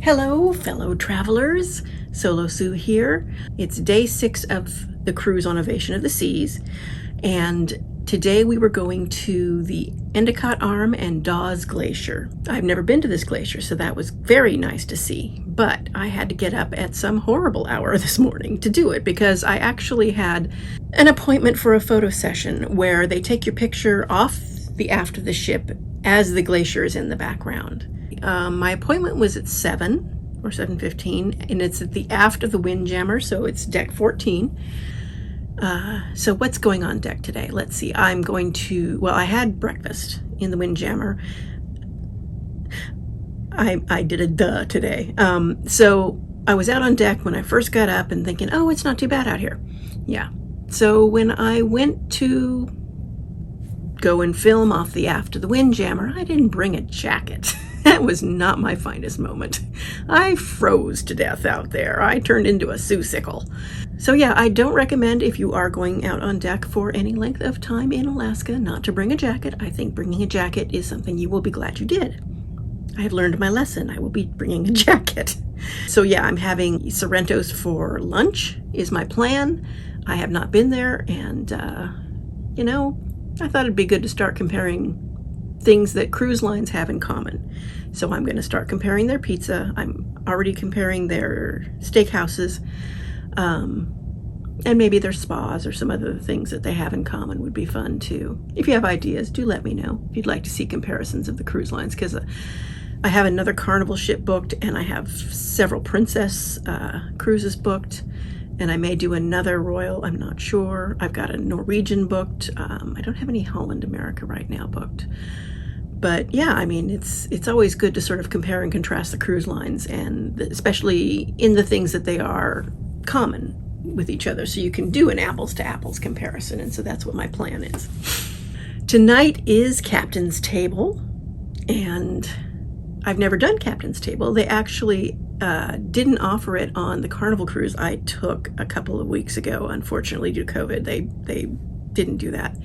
Hello, fellow travelers. Solo Sue here. It's day 6 of the cruise on Ovation of the Seas, and today we were going to the Endicott Arm and Dawes Glacier. I've never been to this glacier, so that was very nice to see, but I had to get up at some horrible hour this morning to do it because I actually had an appointment for a photo session where they take your picture off the aft of the ship as the glacier is in the background. My appointment was at 7 or 7:15, and it's at the aft of the Windjammer, so it's deck 14. So what's going on deck today? Let's see. I had breakfast in the Windjammer. I did a duh today. So I was out on deck when I first got up and thinking, oh, it's not too bad out here. Yeah. So when I went to go and film off the aft of the Windjammer, I didn't bring a jacket. That was not my finest moment. I froze to death out there. I turned into a Sue-sickle. So yeah, I don't recommend, if you are going out on deck for any length of time in Alaska, not to bring a jacket. I think bringing a jacket is something you will be glad you did. I have learned my lesson. I will be bringing a jacket. So yeah, I'm having Sorrentos for lunch is my plan. I have not been there, and I thought it'd be good to start comparing things that cruise lines have in common. So I'm going to start comparing their pizza. I'm already comparing their steakhouses, and maybe their spas or some other things that they have in common would be fun too. If you have ideas, do let me know if you'd like to see comparisons of the cruise lines, because I have another Carnival ship booked, and I have several Princess cruises booked, and I may do another Royal, I'm not sure. I've got a Norwegian booked. I don't have any Holland America right now booked. But yeah, I mean, it's always good to sort of compare and contrast the cruise lines, and especially in the things that they are common with each other, so you can do an apples to apples comparison, and so that's what my plan is. Tonight is Captain's Table, and I've never done Captain's Table. They actually didn't offer it on the Carnival cruise I took a couple of weeks ago. Unfortunately, due to COVID, they didn't do that.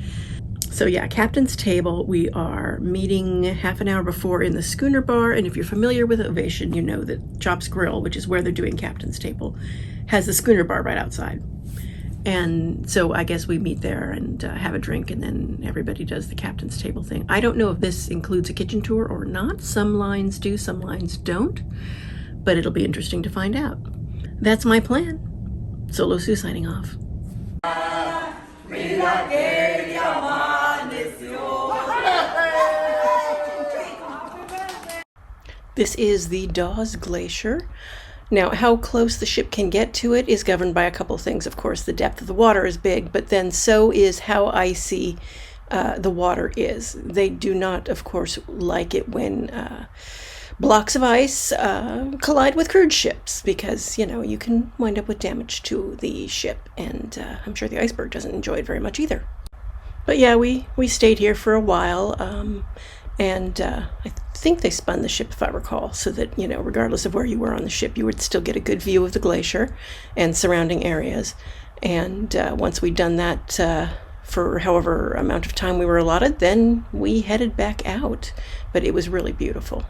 So yeah, Captain's Table, we are meeting half an hour before in the Schooner Bar, and if you're familiar with Ovation, you know that Chops Grill, which is where they're doing Captain's Table, has the Schooner Bar right outside. And so I guess we meet there and have a drink, and then everybody does the Captain's Table thing. I don't know if this includes a kitchen tour or not. Some lines do, some lines don't, but it'll be interesting to find out. That's my plan. Solo Sue signing off. This is the Dawes Glacier. Now, how close the ship can get to it is governed by a couple of things. Of course, the depth of the water is big, but then so is how icy the water is. They do not, of course, like it when blocks of ice collide with cruise ships, because, you can wind up with damage to the ship, and I'm sure the iceberg doesn't enjoy it very much either. But yeah, we stayed here for a while, and I think they spun the ship, if I recall, so that, regardless of where you were on the ship, you would still get a good view of the glacier and surrounding areas. And once we'd done that for however amount of time we were allotted, then we headed back out. But it was really beautiful.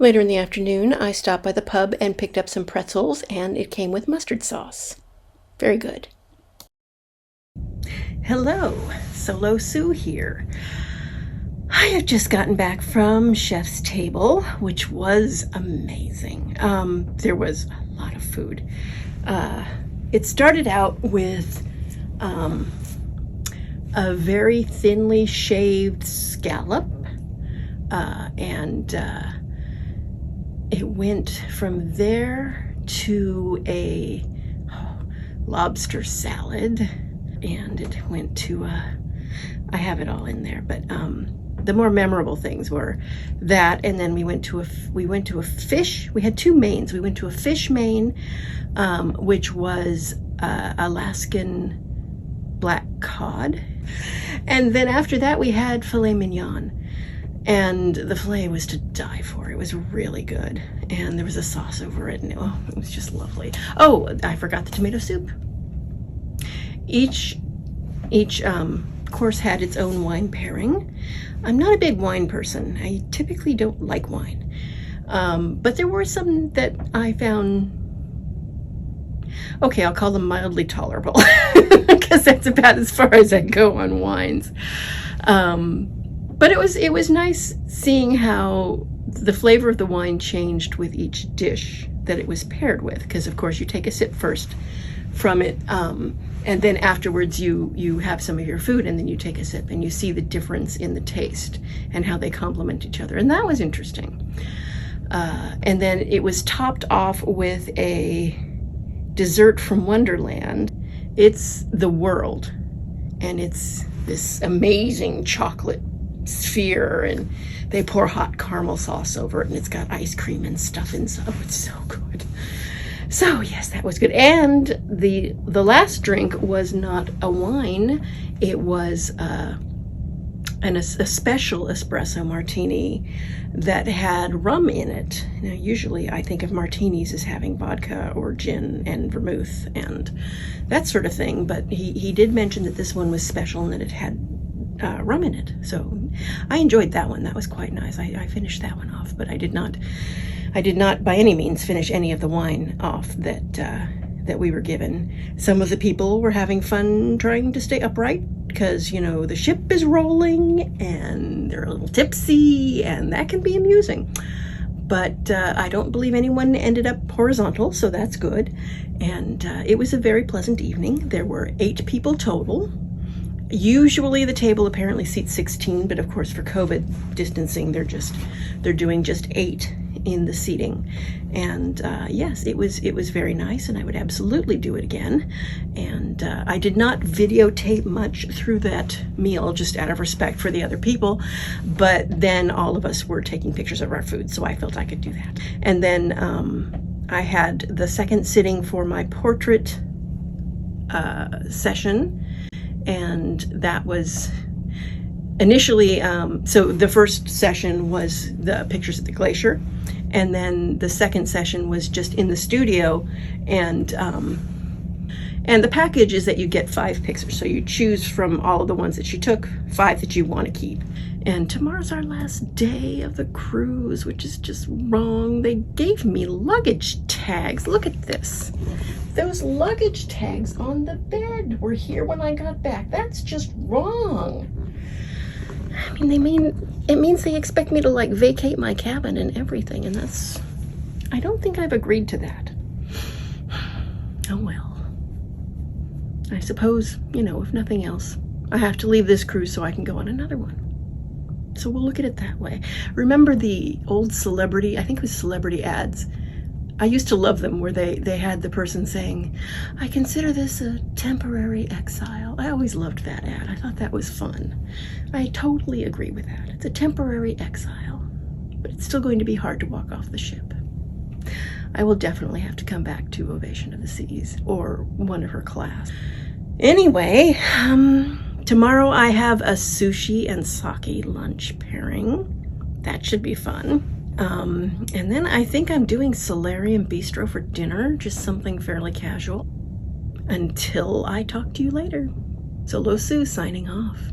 Later in the afternoon, I stopped by the pub and picked up some pretzels, and it came with mustard sauce. Very good. Hello, Solo Sue here. I have just gotten back from Chef's Table, which was amazing. There was a lot of food. It started out with a very thinly shaved scallop, and it went from there to a lobster salad, and it went to I have it all in there, but the more memorable things were that, and then we went to a fish. We had two mains. We went to a fish main, which was Alaskan black cod, and then after that we had filet mignon, and the filet was to die for. It was really good, and there was a sauce over it, and it was just lovely. Oh, I forgot the tomato soup. Each course had its own wine pairing. I'm not a big wine person. I typically don't like wine. But there were some that I found, okay, I'll call them mildly tolerable, because that's about as far as I go on wines. But it was nice seeing how the flavor of the wine changed with each dish that it was paired with, because of course you take a sip first from it, and then afterwards you have some of your food, and then you take a sip and you see the difference in the taste and how they complement each other, and that was interesting. And then it was topped off with a dessert from Wonderland. It's the world, and it's this amazing chocolate sphere, and they pour hot caramel sauce over it, and it's got ice cream and stuff inside. Oh, it's so good. So yes, that was good. And the last drink was not a wine. It was a special espresso martini that had rum in it. Now, usually I think of martinis as having vodka or gin and vermouth and that sort of thing, but he did mention that this one was special and that it had rum in it. So I enjoyed that one. That was quite nice. I finished that one off, but I did not by any means finish any of the wine off that we were given. Some of the people were having fun trying to stay upright because, you know, the ship is rolling and they're a little tipsy, and that can be amusing. But I don't believe anyone ended up horizontal, so that's good. And it was a very pleasant evening. There were 8 people total. Usually the table apparently seats 16, but of course for COVID distancing, they're doing just 8 in the seating. And yes, it was very nice, and I would absolutely do it again. And I did not videotape much through that meal, just out of respect for the other people, but then all of us were taking pictures of our food, so I felt I could do that. And then I had the second sitting for my portrait session, and that was initially, so the first session was the pictures at the glacier, and then the second session was just in the studio, and the package is that you get 5 pictures, so you choose from all of the ones that you took, 5 that you want to keep. And tomorrow's our last day of the cruise, which is just wrong. They gave me luggage tags. Look at this. Those luggage tags on the bed were here when I got back. That's just wrong. I mean, it means they expect me to like vacate my cabin and everything, and I don't think I've agreed to that. Oh well. I suppose, you know, if nothing else, I have to leave this cruise so I can go on another one. So we'll look at it that way. Remember the old celebrity, I think it was celebrity ads. I used to love them, where they had the person saying, "I consider this a temporary exile." I always loved that ad. I thought that was fun. I totally agree with that. It's a temporary exile, but it's still going to be hard to walk off the ship. I will definitely have to come back to Ovation of the Seas, or one of her class. Anyway, tomorrow I have a sushi and sake lunch pairing. That should be fun. And then I think I'm doing Solarium Bistro for dinner, just something fairly casual. Until I talk to you later. Solo Sue signing off.